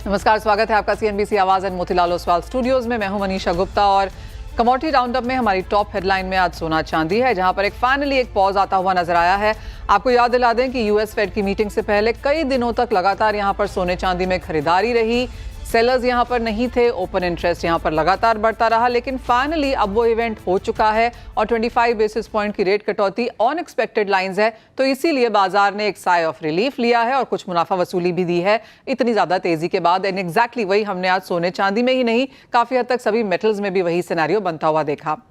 नमस्कार, स्वागत है आपका सीएनबीसी आवाज एंड मोतीलाल ओसवाल स्टूडियोज में। मैं हूं मनीषा गुप्ता और कमोडिटी राउंडअप में हमारी टॉप हेडलाइन में आज सोना चांदी है, जहां पर फाइनली एक पॉज आता हुआ नजर आया है। आपको याद दिला दें कि यूएस फेड की मीटिंग से पहले कई दिनों तक लगातार यहां पर सोने चांदी में खरीदारी रही। सेलर्स यहां पर नहीं थे, ओपन इंटरेस्ट यहां पर लगातार बढ़ता रहा, लेकिन फाइनली अब वो इवेंट हो चुका है और 25 बेसिस पॉइंट की रेट कटौती अनएक्सपेक्टेड लाइंस है, तो इसीलिए बाजार ने एक साय ऑफ रिलीफ लिया है और कुछ मुनाफा वसूली भी दी है इतनी ज्यादा तेजी के बाद। एंड एग्जैक्टली वही हमने आज सोने चांदी में ही नहीं, काफी हद तक सभी मेटल्स में भी वही सिनेरियो बनता हुआ देखा।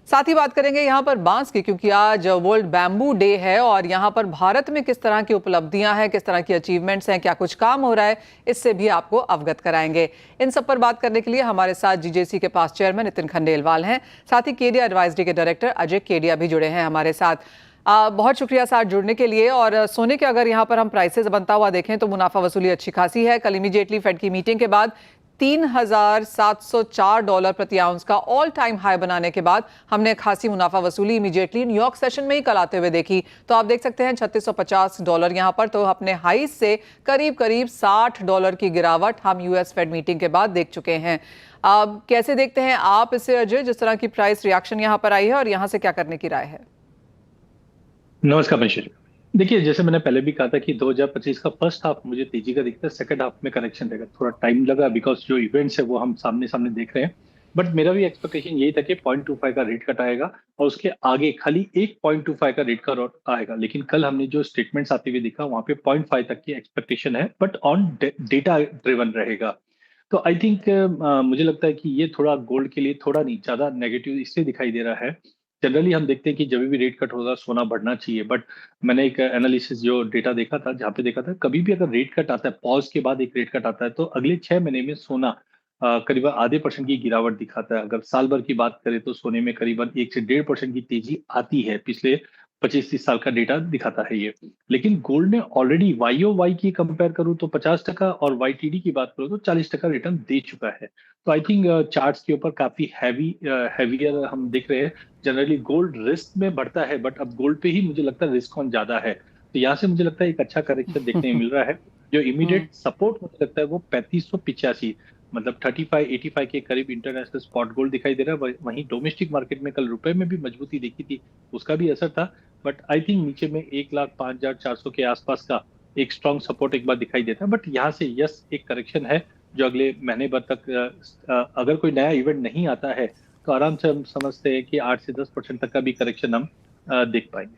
साथ ही बात करेंगे यहाँ पर बांस की, क्योंकि आज वर्ल्ड बैम्बू डे है और यहाँ पर भारत में किस तरह की उपलब्धियां हैं, किस तरह की अचीवमेंट्स हैं, क्या कुछ काम हो रहा है, इससे भी आपको अवगत कराएंगे। इन सब पर बात करने के लिए हमारे साथ जीजेसी के पास चेयरमैन नितिन खंडेलवाल हैं, साथ ही केडिया एडवाइजरी के डायरेक्टर अजय केडिया भी जुड़े हैं हमारे साथ। बहुत शुक्रिया साथ जुड़ने के लिए। और सोने के अगर यहाँ पर हम प्राइसेस बनता हुआ देखें तो मुनाफा वसूली अच्छी खासी है। कल इमीडिएटली फेड की मीटिंग के बाद $3,704 प्रति आउंस का ऑल टाइम हाई बनाने के बाद हमने खासी मुनाफा वसूली इमीडिएटली न्यूयॉर्क सेशन में ही कल आते हुए देखी। तो आप देख सकते हैं $3650 यहाँ पर, तो अपने हाई से करीब करीब $60 की गिरावट हम यूएस फेड मीटिंग के बाद देख चुके हैं। अब कैसे देखते हैं आप इसे अजय, जिस तरह की प्राइस रिएक्शन यहाँ पर आई है और यहाँ से क्या करने की राय है? नमस्कार मनीषा जी। देखिए, जैसे मैंने पहले भी कहा था कि 2025 का फर्स्ट हाफ मुझे तेजी का दिखता है, सेकंड हाफ में करेक्शन रहेगा। थोड़ा टाइम लगा बिकॉज जो इवेंट्स है वो हम सामने सामने देख रहे हैं, बट मेरा भी एक्सपेक्टेशन यही था कि 0.25 का रेट कट आएगा और उसके आगे खाली एक 0.25 का रेट कट आएगा। लेकिन कल हमने जो स्टेटमेंट्स आते हुए देखा वहां पे 0.5 तक की एक्सपेक्टेशन है, बट ऑन डेटा ड्रिवन रहेगा। तो आई थिंक मुझे लगता है कि ये थोड़ा गोल्ड के लिए थोड़ा नहीं ज्यादा नेगेटिव इससे दिखाई दे रहा है। जनरली हम देखते हैं कि जब भी रेट कट होगा सोना बढ़ना चाहिए, बट मैंने एक एनालिसिस जो डेटा देखा था जहाँ पे देखा था कभी भी अगर रेट कट आता है, पॉज के बाद एक रेट कट आता है, तो अगले 6 महीने में सोना करीबन आधे % की गिरावट दिखाता है। अगर साल भर की बात करें तो सोने में करीबन 1 से 1.5% की तेजी आती है। पिछले 25-30 साल का डेटा दिखाता है ये। लेकिन गोल्ड ने ऑलरेडी YOY की कंपेयर करूं तो 50% और YTD की बात करूं तो 40% रिटर्न दे चुका है। तो आई थिंक चार्ट्स के ऊपर काफी हैवियर हम देख रहे हैं। जनरली गोल्ड रिस्क में बढ़ता है, बट अब गोल्ड पे ही मुझे लगता है रिस्क ऑन ज्यादा है। तो यहाँ से मुझे लगता है एक अच्छा करेक्शन देखने में मिल रहा है। जो इमीडिएट सपोर्ट मुझे लगता है वो 3585, मतलब 3585 के करीब इंटरनेशनल स्पॉट गोल्ड दिखाई दे रहा है। वहीं डोमेस्टिक मार्केट में कल रुपए में भी मजबूती देखी थी, उसका भी असर था। बट आई थिंक नीचे में 1,05,400 के आसपास का एक स्ट्रॉन्ग सपोर्ट एक बार दिखाई देता है। बट यहाँ से यस एक करेक्शन है जो अगले महीने भर तक अगर कोई नया इवेंट नहीं आता है तो आराम से हम समझते हैं कि 8 से 10% तक का भी करेक्शन हम देख पाएंगे।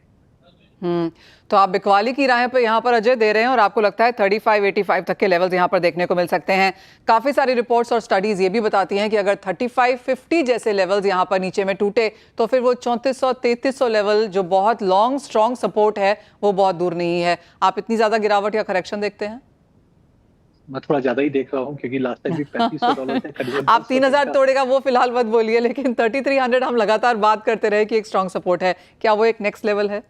तो आप बिकवाली की राह पे यहाँ पर अजय दे रहे हैं और आपको लगता है 3585 तक के लेवल्स यहाँ पर देखने को मिल सकते हैं। काफी सारी रिपोर्ट्स और स्टडीज ये भी बताती हैं कि अगर 3550 जैसे लेवल्स यहाँ पर नीचे में टूटे तो फिर वो 3400-3300 लेवल जो बहुत लॉन्ग स्ट्रॉन्ग सपोर्ट है वो बहुत दूर नहीं है। आप इतनी ज्यादा गिरावट या करेक्शन देखते हैं? मैं थोड़ा ज्यादा ही देख रहा हूँ क्योंकि लास्ट टाइम भी $3500 आप 3000 तोड़ेगा वो फिलहाल मत बोलिए, लेकिन 3300 हम लगातार बात करते रहे कि एक स्ट्रॉन्ग सपोर्ट है, क्या वो एक नेक्स्ट लेवल है?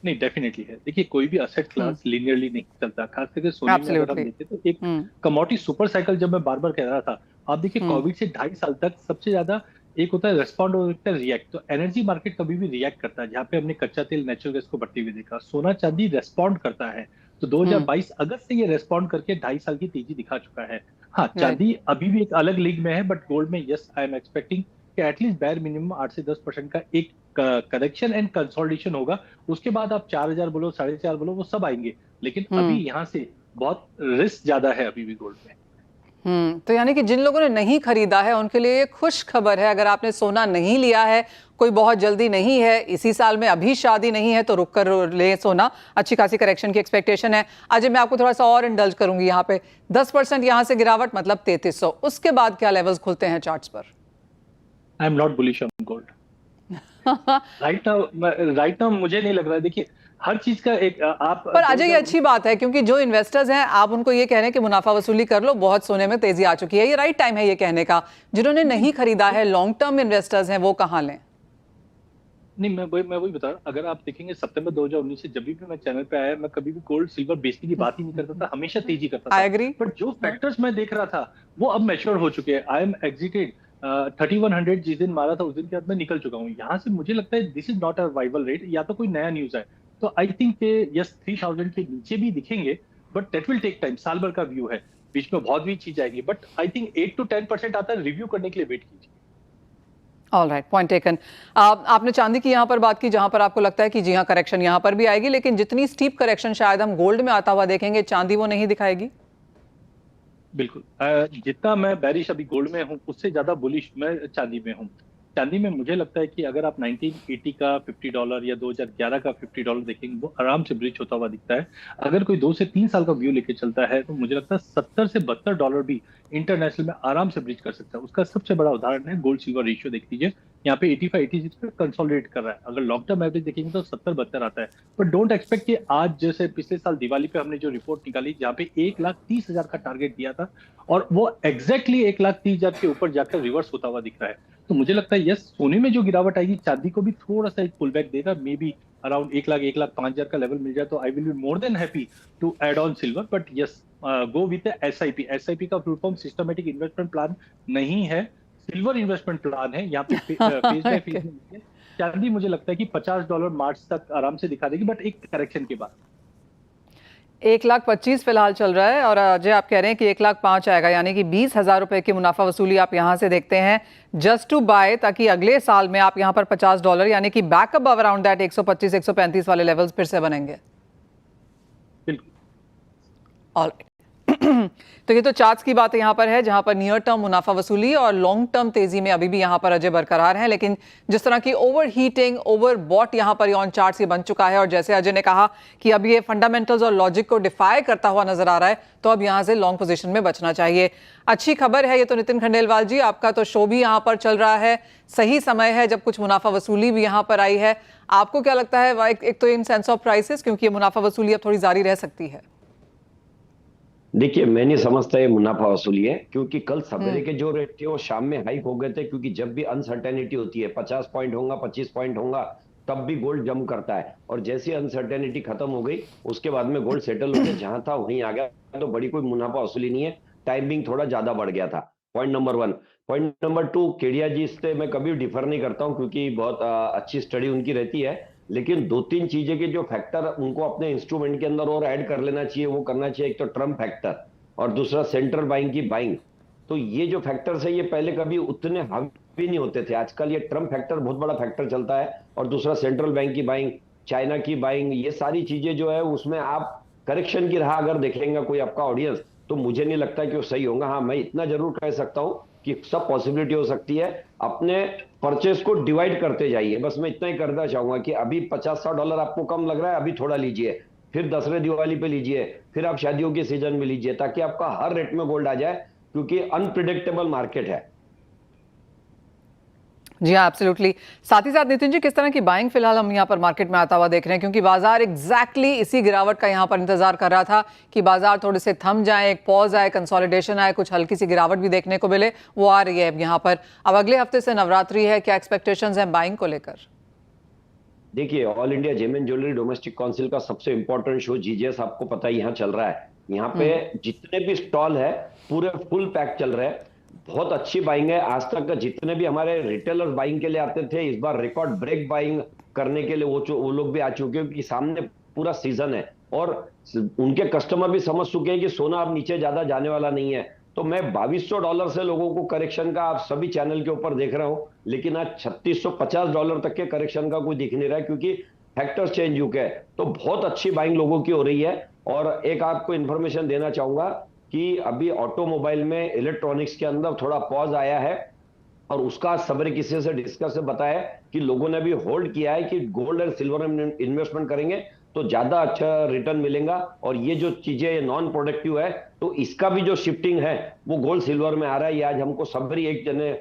नहीं, डेफिनेटली है। देखिए, कोई भी असेट क्लास लिनियरली नहीं चलता, खास करके सोने में अगर हम देखें तो एक कमोडिटी सुपर साइकिल जब मैं बार बार कह रहा था, आप देखिए कोविड से 2.5 साल तक सबसे ज्यादा एक होता है रेस्पॉन्ड और एक रिएक्ट। तो एनर्जी मार्केट कभी भी रिएक्ट करता है, जहाँ पे हमने कच्चा तेल नेचुरल गैस को बढ़ते हुए देखा। सोना चांदी रेस्पॉन्ड करता है। तो 2022 अगस्त से ये रेस्पॉन्ड करके 2.5 साल की तेजी दिखा चुका है। हाँ, चांदी अभी भी एक अलग लीग में है, बट गोल्ड में यस आई एम एक्सपेक्टिंग कि एटलीस्ट बैर मिनिमम 8 से 10% का एक करेक्शन एंड कंसोलिडेशन होगा। उसके बाद आप 4000 बोलो, 4500 बोलो, वो सब आएंगे। लेकिन अभी यहाँ से बहुत रिस्क ज्यादा है अभी भी गोल्ड में। तो यानी कि जिन लोगों ने नहीं खरीदा है उनके लिए ये खुश खबर है। अगर आपने सोना नहीं लिया है, कोई बहुत जल्दी नहीं है, इसी साल में अभी शादी नहीं है, तो रुक कर ले सोना। अच्छी खासी करेक्शन की एक्सपेक्टेशन है। आज मैं आपको थोड़ा सा और इंडल्ज करूंगी यहाँ पे। 10% यहाँ से गिरावट मतलब 3300, उसके बाद क्या लेवल्स खुलते हैं चार्ट्स पर? I am not bullish on gold right now. मुझे नहीं लग रहा है। देखिए, हर चीज का एक आप पर अजय ये अच्छी बात है, क्योंकि जो इन्वेस्टर्स हैं आप उनको ये कह रहे हैं कि मुनाफा वसूली कर लो, बहुत सोने में तेजी आ चुकी है, ये राइट टाइम है ये कहने का। जिन्होंने नहीं खरीदा है, लॉन्ग टर्म इन्वेस्टर्स हैं, वो कहाँ लें? नहीं, मैं वही बता रहा हूँ। अगर आप देखेंगे सितंबर 2019 से जब भी मैं चैनल पे आया, मैं कभी भी गोल्ड सिल्वर बेचने की बात ही नहीं करता था, हमेशा तेजी करता था। I agree. बट जो फैक्टर्स मैं देख रहा था वो अब मैच्योर हो चुके हैं। आई एम एग्जिटेड 3100 जिस दिन मारा था उस दिन के बाद मैं निकल चुका हूँ यहाँ से। मुझे लगता है this is not a revival rate, या तो कोई नया न्यूज है। तो आई थिंक यस 3000 के नीचे भी दिखेंगे, but that will take time. साल भर का व्यू है। बीच में बहुत भी चीज आएगी, बट आई थिंक 8 to 10% आता है, रिव्यू करने के लिए वेट कीजिए। All right, point taken. आपने चांदी की यहाँ पर बात की, जहां पर आपको लगता है कि जी हाँ करेक्शन यहाँ पर भी आएगी, लेकिन जितनी स्टीप करेक्शन शायद हम गोल्ड में आता हुआ देखेंगे, चांदी वो नहीं दिखाएगी। बिल्कुल। जितना मैं बैरिश अभी गोल्ड में हूँ, उससे ज्यादा बुलिश मैं चांदी में हूँ। चांदी में मुझे लगता है कि अगर आप 1980 का $50 या 2011 का $50 देखेंगे, वो आराम से ब्रिज होता हुआ दिखता है। अगर कोई 2 से 3 साल का व्यू लेके चलता है, तो मुझे लगता है $70 से $72 भी इंटरनेशनल में आराम से ब्रिज कर सकता है। उसका सबसे बड़ा उदाहरण है गोल्ड सिल्वर रेशियो। देख लीजिए, यहाँ पे 85-86 पे कंसोलिडेट कर रहा है। अगर लॉन्ग टर्म एवरेज देखेंगे तो 70-72 आता है। पर डोंट एक्सपेक्ट कि आज जैसे पिछले साल दिवाली पे हमने जो रिपोर्ट निकाली, जहाँ पे 1,30,000 का टारगेट दिया था, और वो एग्जैक्टली 1,30,000 के ऊपर जाकर रिवर्स होता हुआ दिख रहा है। तो मुझे लगता है यस, सोने में जो गिरावट आएगी, चांदी को भी थोड़ा सा एक पुल बैक देगा। मे बी अराउंड 1,05,000 का लेवल मिल जाए तो I will be more than happy to add on silver. But yes, go with SIP। SIP का full form systematic investment plan नहीं है, सिल्वर इन्वेस्टमेंट प्लान है। यहाँ पे फेज बाय फेज में चांदी मुझे लगता है कि $50 मार्च तक आराम से दिखा देगी, बट एक करेक्शन के बाद। 1,25,000 फिलहाल चल रहा है, और अजय आप कह रहे हैं कि 1,05,000 आएगा, यानी कि 20,000 रुपए की मुनाफा वसूली आप यहां से देखते हैं जस्ट टू बाय, ताकि अगले साल में आप यहां पर $50 यानी कि बैकअप अराउंड दैट 125-135 वाले लेवल्स फिर से बनेंगे। बिल्कुल। ऑलराइट। तो ये तो चार्ट्स की बात यहाँ पर है, जहां पर नियर टर्म मुनाफा वसूली और लॉन्ग टर्म तेजी में अभी भी यहाँ पर अजय बरकरार है। लेकिन जिस तरह की ओवर हीटिंग, ओवर बॉट यहाँ पर ऑन चार्ट्स ये बन चुका है, और जैसे अजय ने कहा कि अब ये फंडामेंटल्स और लॉजिक को डिफाई करता हुआ नजर आ रहा है, तो अब यहाँ से लॉन्ग पोजीशन में बचना चाहिए। अच्छी खबर है ये तो नितिन खंडेलवाल जी, आपका तो शो भी यहाँ पर चल रहा है, सही समय है जब कुछ मुनाफा वसूली भी यहाँ पर आई है। आपको क्या लगता है, एक तो इन सेंस ऑफ प्राइसेस, क्योंकि ये मुनाफा वसूली अब थोड़ी जारी रह सकती है? देखिए, मैं नहीं समझता ये मुनाफा वसूली है, क्योंकि कल सवेरे के जो रेट थे वो शाम में हाइक हो गए थे। क्योंकि जब भी अनसर्टेनिटी होती है, 50 पॉइंट होगा, 25 पॉइंट होगा, तब भी गोल्ड जंप करता है। और जैसे अनसर्टेनिटी खत्म हो गई, उसके बाद में गोल्ड सेटल होकर जहां था वहीं आ गया। तो बड़ी कोई मुनाफा वसूली नहीं है, टाइमिंग थोड़ा ज्यादा बढ़ गया था। Point number 1। Point number 2, Kedia ji से मैं कभी डिफर नहीं करता हूं, क्योंकि बहुत अच्छी स्टडी उनकी रहती है। लेकिन 2-3 चीजें के जो फैक्टर उनको अपने इंस्ट्रूमेंट के अंदर और ऐड कर लेना चाहिए, वो करना चाहिए। एक तो ट्रम्प फैक्टर, और दूसरा सेंट्रल बैंक की बाइंग। तो ये जो फैक्टर्स है, ये पहले कभी उतने हावी नहीं होते थे। आजकल ये ट्रम्प फैक्टर बहुत बड़ा फैक्टर चलता है, और दूसरा सेंट्रल बैंक की बाइंग, चाइना की बाइंग। ये सारी चीजें जो है, उसमें आप करेक्शन की राह अगर देखेंगे कोई आपका ऑडियंस, तो मुझे नहीं लगता कि वो सही होगा। हाँ, मैं इतना जरूर कह सकता हूं कि सब पॉसिबिलिटी हो सकती है। अपने परचेस को डिवाइड करते जाइए, बस मैं इतना ही करना चाहूंगा कि अभी $50-100 आपको कम लग रहा है, अभी थोड़ा लीजिए, फिर दसरे दिवाली पे लीजिए, फिर आप शादियों के सीजन में लीजिए, ताकि आपका हर रेट में गोल्ड आ जाए, क्योंकि अनप्रिडिक्टेबल मार्केट है। जी हाँ, एब्सोल्युटली। साथ ही साथ नितिन जी, किस तरह की बाइंग फिलहाल हम यहाँ पर मार्केट में आता हुआ देख रहे हैं, क्योंकि बाजार एग्जैक्टली इसी गिरावट का यहाँ पर इंतजार कर रहा था कि बाजार थोड़े से थम जाए, एक पॉज आए, कंसोलिडेशन आए, कुछ हल्की सी गिरावट भी देखने को मिले, वो आ रही है अब यहाँ पर। अब अगले हफ्ते से नवरात्रि है, क्या एक्सपेक्टेशंस हैं बाइंग को लेकर? देखिए, all India gem and jewellery domestic council का सबसे इंपॉर्टेंट शो जीजीएस आपको पता है यहाँ चल रहा है। यहाँ पे जितने भी स्टॉल है पूरे फुल पैक चल रहे हैं। बहुत अच्छी बाइंग है। आज तक का जितने भी हमारे रिटेलर्स बाइंग के लिए आते थे, इस बार रिकॉर्ड ब्रेक बाइंग करने के लिए वो लोग भी आ चुके हैं, क्योंकि सामने पूरा सीजन है, और उनके कस्टमर भी समझ चुके हैं कि सोना अब नीचे ज्यादा जाने वाला नहीं है। तो मैं $2,200 से लोगों को करेक्शन का आप सभी चैनल के ऊपर देख रहा हूं, लेकिन आज $3,650 तक के करेक्शन का कोई दिख नहीं रहा है, क्योंकि फैक्टर्स चेंज हो गए। तो बहुत अच्छी बाइंग लोगों की हो रही है। और एक आपको इंफॉर्मेशन देना चाहूंगा कि अभी ऑटोमोबाइल में, इलेक्ट्रॉनिक्स के अंदर थोड़ा पॉज आया है, और उसका सवेरे किसी से डिस्कस से बताया कि लोगों ने भी होल्ड किया है कि गोल्ड और सिल्वर में इन्वेस्टमेंट करेंगे तो ज्यादा अच्छा रिटर्न मिलेगा। और ये जो चीजें नॉन प्रोडक्टिव है, तो इसका भी जो शिफ्टिंग है वो गोल्ड सिल्वर में आ रहा है। ये आज हमको सवेरे एक जने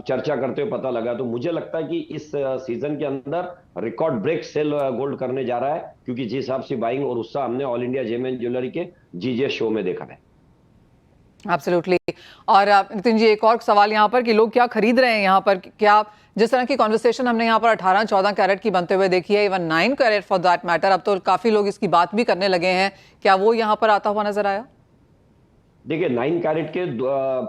चर्चा करते हुए पता लगा। तो मुझे लगता है कि इस सीजन के अंदर रिकॉर्ड ब्रेक सेल गोल्ड करने जा रहा है, क्योंकि जिस हिसाब से बाइंग और उत्साह हमने all India gem and jewellery के जीजे शो में देखा है। एब्सोल्युटली। और नितिन जी, एक और सवाल यहाँ पर कि लोग क्या खरीद रहे हैं यहाँ पर? क्या जिस तरह की कॉन्वर्सेशन हमने यहाँ पर 18-14 कैरेट की बनते हुए देखी है, even 9 carat for that matter, अब तो काफी लोग इसकी बात भी करने लगे हैं, क्या वो यहाँ पर आता हुआ नजर आया? देखिए, 9 कैरेट के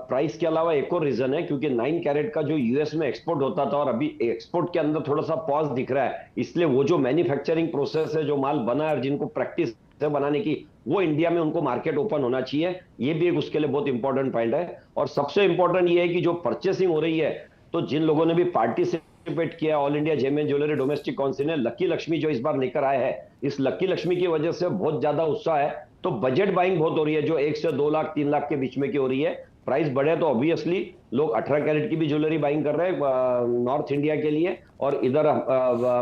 प्राइस के अलावा एक और रीजन है, क्योंकि 9 कैरेट का जो यूएस में एक्सपोर्ट होता था, और अभी एक्सपोर्ट के अंदर थोड़ा सा पॉज दिख रहा है। इसलिए वो जो मैन्युफैक्चरिंग प्रोसेस है, जो माल बना है और जिनको प्रैक्टिस पैसे बनाने की, वो इंडिया में उनको मार्केट ओपन होना चाहिए। ये भी एक उसके लिए बहुत इंपॉर्टेंट पॉइंट है। और सबसे इंपॉर्टेंट ये है कि जो परचेसिंग हो रही है, तो जिन लोगों ने भी पार्टिसिपेट किया all India gem and jewellery domestic council ने, लकी लक्ष्मी जो इस बार लेकर आए हैं, इस लकी लक्ष्मी की वजह से बहुत ज्यादा उत्साह है। तो बजट बाइंग बहुत हो रही है, जो 1 से 2 लाख 3 लाख के बीच में की हो रही है। प्राइस बढ़े तो ऑब्वियसली लोग 18 कैरेट की भी ज्वेलरी बाइंग कर रहे हैं नॉर्थ इंडिया के लिए, और इधर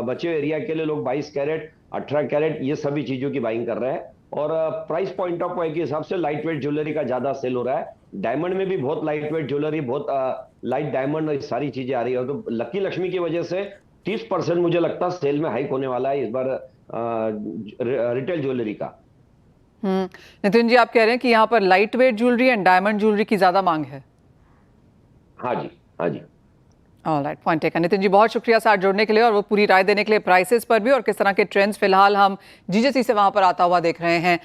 बचे एरिया के लिए लोग 22 कैरेट 18 कैरेट ये सभी चीजों की बाइंग कर रहे हैं। और प्राइस पॉइंट ऑफ व्यू के हिसाब से लाइट वेट ज्वेलरी का ज्यादा सेल हो रहा है। डायमंड में भी बहुत लाइट वेट ज्वेलरी, बहुत लाइट डायमंड, सारी चीजें आ रही है। तो लकी लक्ष्मी की वजह से 30% मुझे लगता है सेल में हाइक होने वाला है इस बार रिटेल ज्वेलरी का। नितिन जी, आप कह रहे हैं कि यहाँ पर light weight jewellery and diamond jewellery की ज्यादा मांग है। हाँ जी, हाँ जी। Alright, point taken. Nitin ji, बहुत शुक्रिया साथ जुड़ने के लिए और वो पूरी राय देने के लिए, प्राइसेस पर भी और किस तरह के ट्रेंड्स फिलहाल हम जीजेसी से वहां पर आता हुआ देख रहे हैं।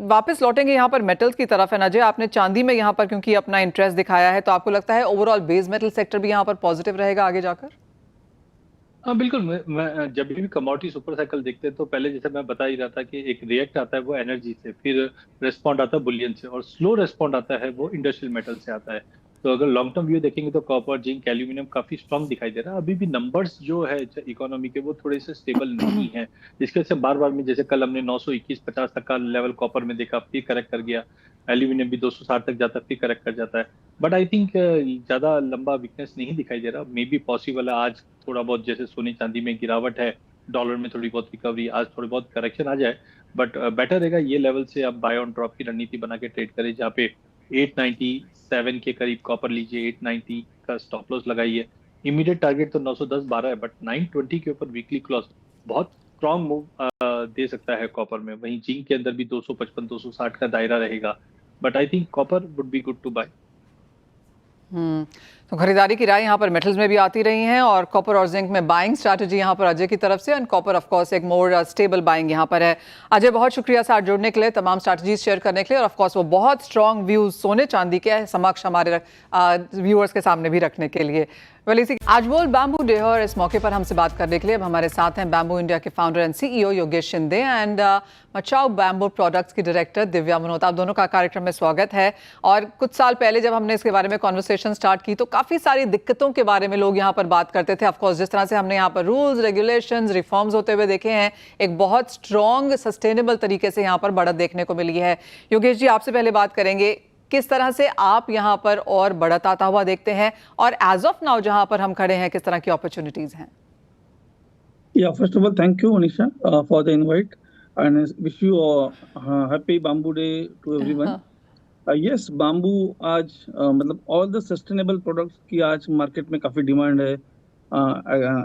वापस लौटेंगे यहाँ पर मेटल्स की तरफ है। अजय, आपने चांदी में यहाँ पर क्योंकि अपना इंटरेस्ट दिखाया है, तो आपको लगता है ओवरऑल बेस मेटल सेक्टर भी यहाँ पर पॉजिटिव रहेगा आगे जाकर? हाँ बिल्कुल। मैं जब भी कमोडिटी सुपर साइकिल देखते हैं तो पहले जैसे मैं बता ही रहा था कि एक रिएक्ट आता है वो एनर्जी से, फिर रेस्पॉन्ड आता है बुलियन से, और स्लो रेस्पॉन्ड आता है वो इंडस्ट्रियल मेटल से आता है। तो अगर लॉन्ग टर्म व्यू देखेंगे तो कॉपर, जिंक, एल्यूमिनियम काफी स्ट्रांग दिखाई दे रहा है। अभी भी नंबर्स जो है इकोनॉमी के वो थोड़े से स्टेबल नहीं है, जिसके वजह से बार बार में, जैसे कल हमने 921-50 तक का लेवल कॉपर में देखा, फिर करेक्ट कर गया। एल्यूमिनियम भी 260 तक जाता है, फिर करेक्ट कर जाता है। बट आई थिंक ज्यादा लंबा वीकनेस नहीं दिखाई दे रहा। मे बी पॉसिबल है आज थोड़ा बहुत, जैसे सोने चांदी में गिरावट है, डॉलर में थोड़ी बहुत रिकवरी, आज थोड़ी बहुत करेक्शन आ जाए। बट बेटर रहेगा ये लेवल से आप बाय ऑन ड्रॉप की रणनीति बना के ट्रेड करें, जहाँ पे 897 के करीब कॉपर लीजिए, 890 का स्टॉप लॉस लगाइए। इमीडिएट टारगेट तो 910-12 है, बट 920 के ऊपर वीकली क्लोज बहुत स्ट्रॉन्ग मूव दे सकता है कॉपर में। वहीं जिंक के अंदर भी 255-260 का दायरा रहेगा, but I think copper would be good to buy. तो खरीदारी की राय यहाँ पर मेटल्स में भी आती रही हैं और कॉपर और जिंक में बाइंग स्ट्रैटेजी यहाँ पर अजय की तरफ से, एंड कॉपर ऑफ कोर्स एक मोर स्टेबल बाइंग यहाँ पर है। अजय, बहुत शुक्रिया साथ जुड़ने के लिए, तमाम स्ट्रैटेजीज शेयर करने के लिए, और ऑफ कोर्स वो बहुत स्ट्रॉन्ग व्यूज सोने चांदी के समक्ष हमारे व्यूअर्स के सामने भी रखने के लिए। इसी आज वर्ल्ड बैम्बू डे है और इस मौके पर हमसे बात करने के लिए अब हमारे साथ हैं बैम्बू इंडिया के founder and CEO Yogesh Shinde and Macau bamboo products की डायरेक्टर दिव्या मनोत। आप दोनों का कार्यक्रम में स्वागत है। और कुछ साल पहले जब हमने इसके बारे में कॉन्वर्सेशन स्टार्ट की तो काफ़ी सारी दिक्कतों के बारे में लोग यहाँ पर बात करते थे। ऑफकोर्स जिस तरह से हमने यहाँ पर रूल्स, रेगुलेशंस, रिफॉर्म्स होते हुए देखे हैं, एक बहुत स्ट्रॉन्ग सस्टेनेबल तरीके से यहाँ पर बढ़त देखने को मिली है। योगेश जी, आपसे पहले बात करेंगे, किस तरह से आप यहाँ पर और बढ़त आता हुआ देखते हैं, और एज ऑफ नाउ जहाँ पर हम खड़े हैं किस तरह की अपॉर्चुनिटीज हैं? Yeah, first of all, thank you, Anisha, for the invite, and wish you a happy Bamboo Day to everyone. Yes, bamboo आज मतलब all the sustainable products की आज मार्केट में काफ़ी डिमांड है।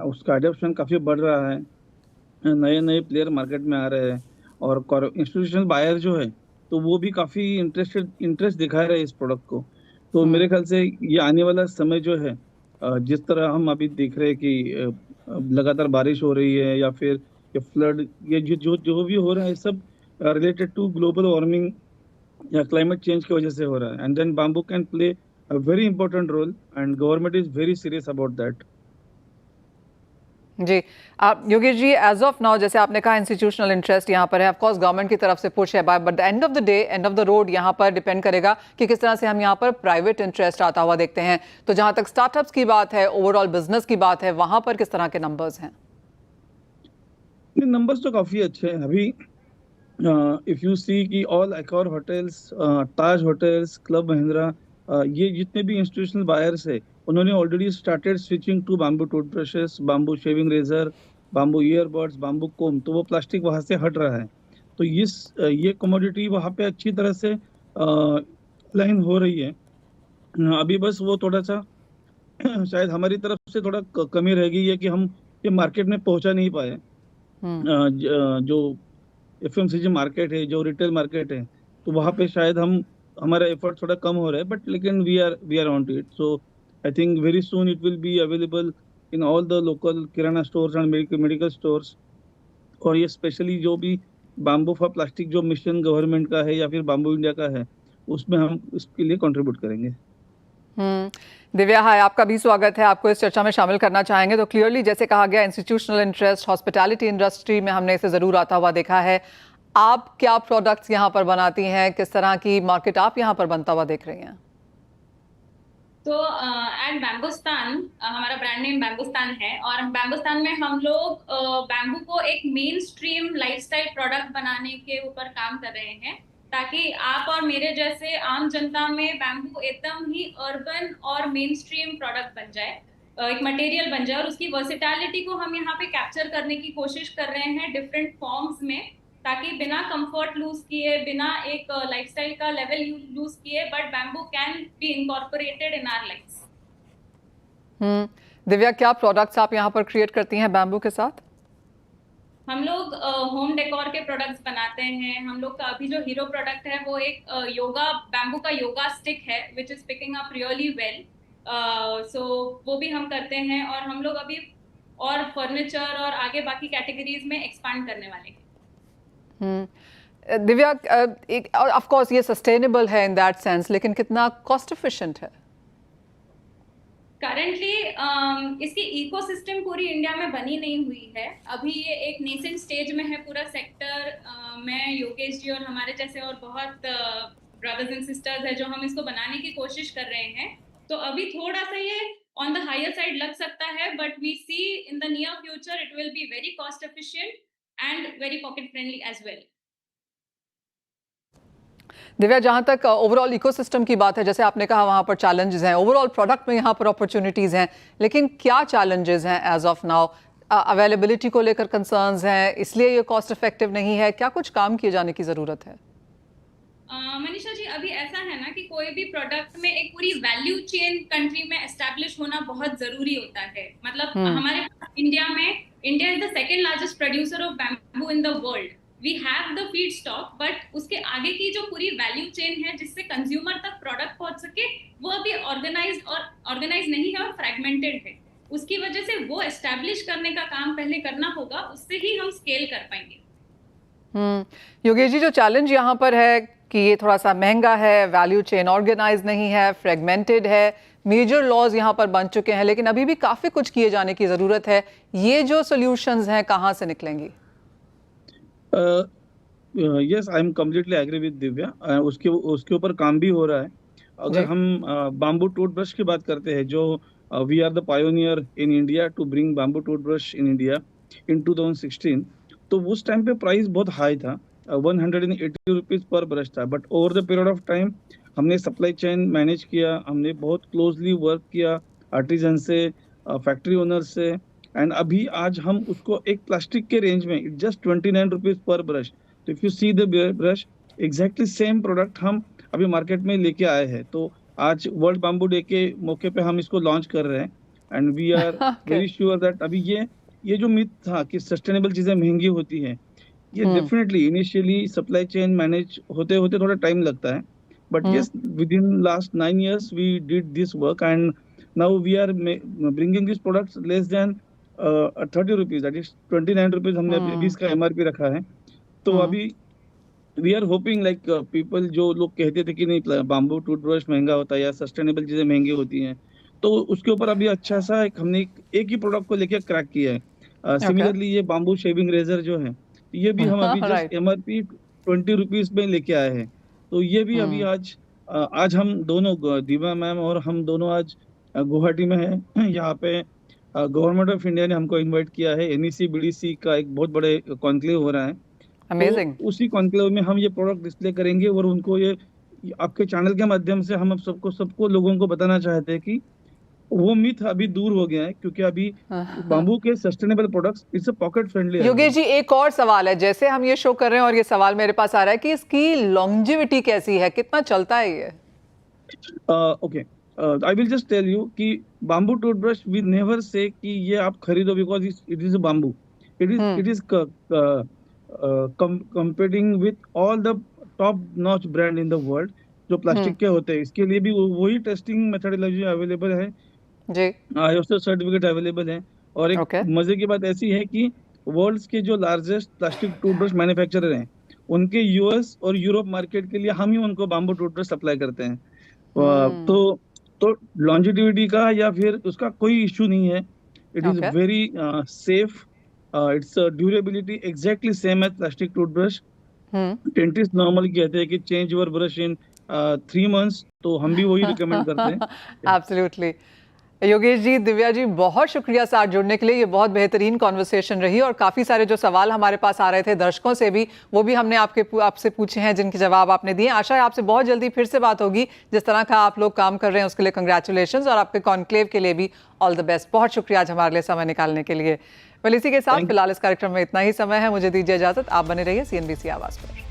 उसका एडॉप्शन काफ़ी बढ़ रहा है, नए नए प्लेयर मार्केट में आ रहे हैं, और इंस्टीट्यूशनल बायर जो है तो वो भी काफ़ी इंटरेस्ट दिखा रहे हैं इस प्रोडक्ट को। तो मेरे ख्याल से ये आने वाला समय जो है, जिस तरह हम अभी देख रहे हैं कि लगातार बारिश हो रही है या फिर ये फ्लड, ये जो भी हो रहा है, सब रिलेटेड टू ग्लोबल वार्मिंग या क्लाइमेट चेंज की वजह से हो रहा है। And then bamboo can play a very important role, and government is very serious about that. जी, आप Yogesh ji, as of now जैसे आपने कहा इंस्टीट्यूशनल इंटरेस्ट यहाँ पर है, ऑफ कोर्स गवर्नमेंट की तरफ से पुश है, but the end of the day, end of the road यहाँ पर डिपेंड करेगा कि किस तरह से हम यहाँ पर प्राइवेट इंटरेस्ट आता हुआ देखते हैं। तो जहाँ तक स्टार्टअप्स की बात है, ओवरऑल बिजनेस की बात है, वहाँ पर किस तरह के नंबर्स हैं? नंबर्स तो काफ़ी अच्छे हैं अभी। इफ यू सी कि all Accor hotels, Taj hotels, club Mahindra, ये जितने भी इंस्टीट्यूशनल बायर्स है, उन्होंने already started switching to bamboo toothbrushes, bamboo shaving razor, bamboo earbuds, bamboo comb. तो वो प्लास्टिक वहाँ से हट रहा है। तो ये कमोडिटी वहाँ पे अच्छी तरह से लाइन हो रही है। अभी बस वो थोड़ा सा शायद हमारी तरफ से थोड़ा कमी रह गई है कि हम ये मार्केट में पहुँचा नहीं पाए। जो एफएमसीजी मार्केट है, जो रिटेल मार्केट है, तो वहाँ पे शायद हमारा एफर्ट थोड़ा कम हो रहा है, बट लेकिन we are on to it. So I think very soon it will be available in all the local kirana stores and medical stores. और ये स्पेशली जो भी बैम्बू फॉर प्लास्टिक जो मिशन गवर्नमेंट का है या फिर बैम्बू इंडिया का है, उसमें हम इसके लिए कंट्रीब्यूट करेंगे। दिव्या, हाय, आपका भी स्वागत है। आपको इस चर्चा में शामिल करना चाहेंगे। तो क्लियरली जैसे कहा गया, इंस्टीट्यूशनल इंटरेस्ट, हॉस्पिटैलिटी इंडस्ट्री में हमने इसे ज़रूर आता हुआ देखा है। आप क्या प्रोडक्ट्स यहाँ पर बनाती हैं, किस तरह की मार्केट आप यहाँ पर बनता हुआ देख रही हैं? तो एट बैम्बूस्तान हमारा ब्रांड नेम बैम्बूस्तान है और बैम्बूस्तान में हम लोग बैम्बू को एक मेन स्ट्रीम लाइफस्टाइल प्रोडक्ट बनाने के ऊपर काम कर रहे हैं, ताकि आप और मेरे जैसे आम जनता में बैम्बू एकदम ही अर्बन और मेन स्ट्रीम प्रोडक्ट बन जाए, एक मटेरियल बन जाए, और उसकी वर्सिटैलिटी को हम यहाँ पे कैप्चर करने की कोशिश कर रहे हैं डिफरेंट फॉर्म्स में, ताकि बिना कंफर्ट लूज किए, बिना एक लाइफस्टाइल का लेवल लूज किए, but bamboo can be incorporated in our lifes. Divya, क्या प्रोडक्ट्स आप यहाँ पर क्रिएट करती हैं बैम्बू के साथ? हम लोग होम डेकोर के प्रोडक्ट्स बनाते हैं। हम लोग का अभी जो हीरो प्रोडक्ट है वो एक योगा बैम्बू का योगा स्टिक है which is picking up really well, so वो भी हम करते हैं, और हम लोग अभी और फर्नीचर और आगे बाकी कैटेगरीज में एक्सपांड करने वाले हैं। दिव्या, एक ऑफ कोर्स ये सस्टेनेबल है इन दैट सेंस, लेकिन कितना कॉस्ट एफिशिएंट है? करंटली इसकी इकोसिस्टम पूरी इंडिया में बनी नहीं हुई है। अभी ये एक नेसेंट स्टेज में है पूरा सेक्टर। मैं, योगेश जी और हमारे जैसे और बहुत ब्रदर्स एंड सिस्टर्स है जो हम इसको बनाने की कोशिश कर रहे हैं। तो अभी थोड़ा सा ये ऑन द हायर साइड लग सकता है, but we see in the near future it will be very cost efficient and very pocket friendly as well. Divya, जहाँ तक ओवरऑल इकोसिस्टम की बात है, जैसे आपने कहा वहाँ पर चैलेंजेस हैं, ओवरऑल प्रोडक्ट में यहाँ पर अपॉर्चुनिटीज़ हैं, लेकिन क्या चैलेंजेस हैं एज ऑफ नाउ? अवेलेबिलिटी को लेकर कंसर्न्स हैं, इसलिए ये कॉस्ट इफेक्टिव नहीं है, क्या कुछ काम किए जाने की ज़रूरत है? मनीषा जी, अभी ऐसा है ना कि कोई भी प्रोडक्ट में एक पूरी वैल्यू चेन कंट्री में एस्टैब्लिश होना बहुत जरूरी होता है। मतलब हमारे India is the second largest producer of bamboo in the world. We have the feedstock, but उसके आगे की जो पूरी वैल्यू चेन है जिससे कंज्यूमर तक प्रोडक्ट पहुंच सके, वो अभी ऑर्गेनाइज नहीं है और फ्रैगमेंटेड है। उसकी वजह से वो एस्टैब्लिश करने का काम पहले करना होगा, उससे ही हम स्केल कर पाएंगे। योगेश जी, जो चैलेंज यहाँ पर है कि ये थोड़ा सा महंगा है, वैल्यू चेन ऑर्गेनाइज नहीं है, फ्रेगमेंटेड है, मेजर लॉज यहाँ पर बन चुके हैं, लेकिन अभी भी काफ़ी कुछ किए जाने की ज़रूरत है। ये जो सॉल्यूशंस हैं कहाँ से निकलेंगी? Yes, I am completely agree with Divya. उसके ऊपर काम भी हो रहा है। अगर हम बाम्बू टूथब्रश की बात करते हैं, जो we are the pioneer in India to bring bamboo toothbrush in India in 2016, तो उस टाइम पे प्राइस बहुत हाई था, 180 रुपीज पर ब्रश था। But over the period of time हमने सप्लाई चेन मैनेज किया, हमने बहुत क्लोजली वर्क किया आर्टिजन से, फैक्ट्री ओनर से, एंड अभी आज हम उसको एक प्लास्टिक के रेंज में इट जस्ट 29 रुपीज पर ब्रश। तो if you see the brush, exactly same product हम अभी मार्केट में लेके आए हैं। तो आज वर्ल्ड बाम्बू डे के मौके पे हम इसको लॉन्च कर रहे हैं, and we are very sure that अभी ये जो मिथ था कि सस्टेनेबल चीजें महंगी होती हैं, ये definitely initially supply chain manage होते होते थोड़ा टाइम लगता है, but yes, within last 9 years we did this work, and now we are bringing this products less than 30 rupees, that is 29 rupees हमने अभी इसका MRP रखा है। तो अभी we are hoping like people, जो लोग कहते थे कि नहीं बाम्बू टूथब्रश महंगा होता है या सस्टेनेबल चीजें महंगी होती हैं, तो उसके ऊपर अभी अच्छा सा हमने एक ही प्रोडक्ट को लेकर क्रैक किया है। सिमिलरली ये बाम्बू शेविंग रेजर जो है, ये भी हम अभी जस्ट MRP 20 रुपीज में लेके आए हैं। तो ये भी अभी आज हम दोनों, दिव्या मैम और हम दोनों आज गुवाहाटी में हैं। यहाँ पे गवर्नमेंट ऑफ इंडिया ने हमको इनवाइट किया है, NEC BDC का एक बहुत बड़े कॉन्क्लेव हो रहा है। अमेजिंग। तो उसी कॉन्क्लेव में हम ये प्रोडक्ट डिस्प्ले करेंगे, और उनको ये आपके चैनल के माध्यम से हम सबको लोगों को बताना चाहते हैं कि वो मिथ अभी दूर हो गया है, क्योंकि अभी बाम्बू के sustainable products it's a pocket friendly. Yogesh ji, एक और सवाल है, जैसे हम ये शो कर रहे हैं और ये सवाल मेरे पास आ रहा है कि इसकी लॉन्जेविटी कैसी है, कितना चलता है ये? Okay, I will just tell you कि bamboo toothbrush we never say कि ये आप खरीदो because it is a bamboo. It is competing with all the top notch brand in the world जो प्लास्टिक के होते हैं। इसके लिए भी वही टेस्टिंग मेथोडोलॉजी अवेलेबल है जी, ISO सर्टिफिकेट अवेलेबल है। और एक मजे की बात ऐसी है कि वर्ल्ड के जो लार्जेस्ट प्लास्टिक टूथब्रश मैन्युफैक्चरर हैं, उनके US और यूरोप मार्केट के लिए हम ही उनको बाम्बू टूथब्रश सप्लाई करते हैं। तो लॉन्जिटिविटी का या फिर उसका कोई इश्यू नहीं है। It is very safe, its durability exactly same as plastic toothbrush, dentist normally कहते हैं कि change your brush in 3 months, तो हम भी वही रिकमेंड करते हैं। एब्सोल्युटली। योगेश जी, दिव्या जी, बहुत शुक्रिया साथ जुड़ने के लिए। ये बहुत बेहतरीन कॉन्वर्सेशन रही और काफ़ी सारे जो सवाल हमारे पास आ रहे थे दर्शकों से भी, वो भी हमने आपसे पूछे हैं, जिनके जवाब आपने दिए। आशा है आपसे बहुत जल्दी फिर से बात होगी। जिस तरह का आप लोग काम कर रहे हैं उसके लिए कंग्रेचुलेशंस, और आपके कॉन्क्लेव के लिए भी ऑल द बेस्ट। बहुत शुक्रिया आज हमारे लिए समय निकालने के लिए। वेल, इसी के साथ फिलहाल इस कार्यक्रम में इतना ही समय है। मुझे दीजिए इजाजत। आप बने रहिए CNBC आवाज़ पर।